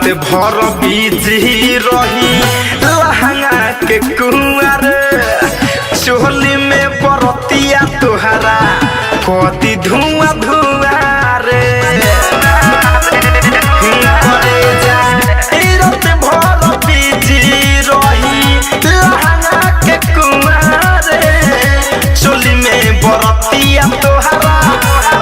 भर बिजी रही लहंगा के कुंवर चोली में बरतिया तुहरा कति धुआं धुआं रे रात भर बिजी रही लहंगा के कुंवर चोली में बरतिया तुहरा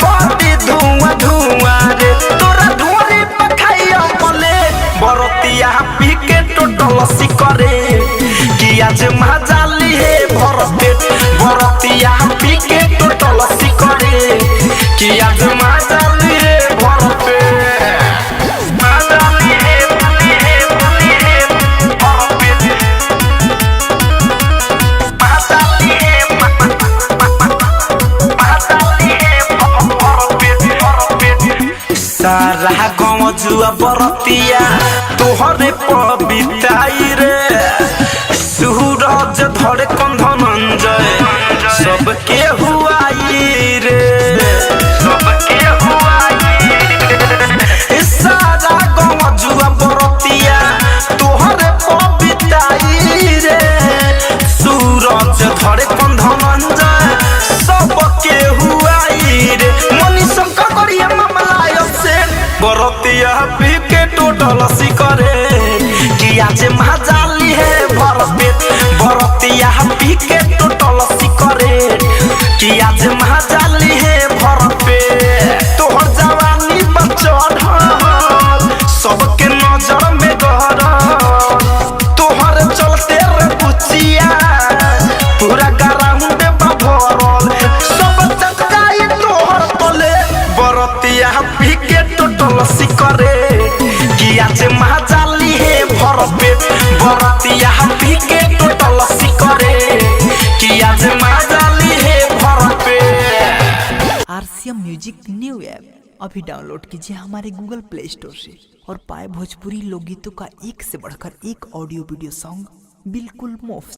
कति धुआं धुआं रे तोरा धुआं पखाइया बोले बरतिया पी के टोटल सिकरे कि आज मजाली है भर पेट बरतिया पी के टोटल सिकरे कि आज मजाली है भर पेट मजाली है भर पेट मजाली है भर पेट सारा गाँव जुआ बरतिया तोहरे पबिताई रे सूरज धरे कंधनंजय सबके हुआई रे सबके हुआई सारा गाँव जुआ बरतिया तोहरे पबिताई रे सूरज धरे कंधनंजय सबके हुआई रे मनी शंकर करिया मामला से बरतिया पी के टोटल सिकरे कि आज मजाली है भर पेट बरतिया पी के टोटल सिकरे कि आज मजाली है भर पेट तोहर जवानी बचल सबके नजर में गहर तोहर चलते रे पुचिया पूरा ग्राउंड में भरल सब चकाई तोहर तले बरतिया पी के टोटल सिकरे कि आज मजाली है भर पेट बरतिया पी के टोटल सिकरे कि आज मजाली है भर पेट। RCM म्यूजिक न्यू ऐप अभी डाउनलोड कीजिए हमारे गूगल प्ले स्टोर से और पाए भोजपुरी लोकगीतों का एक से बढ़कर एक ऑडियो वीडियो सॉन्ग बिल्कुल मुफ्त।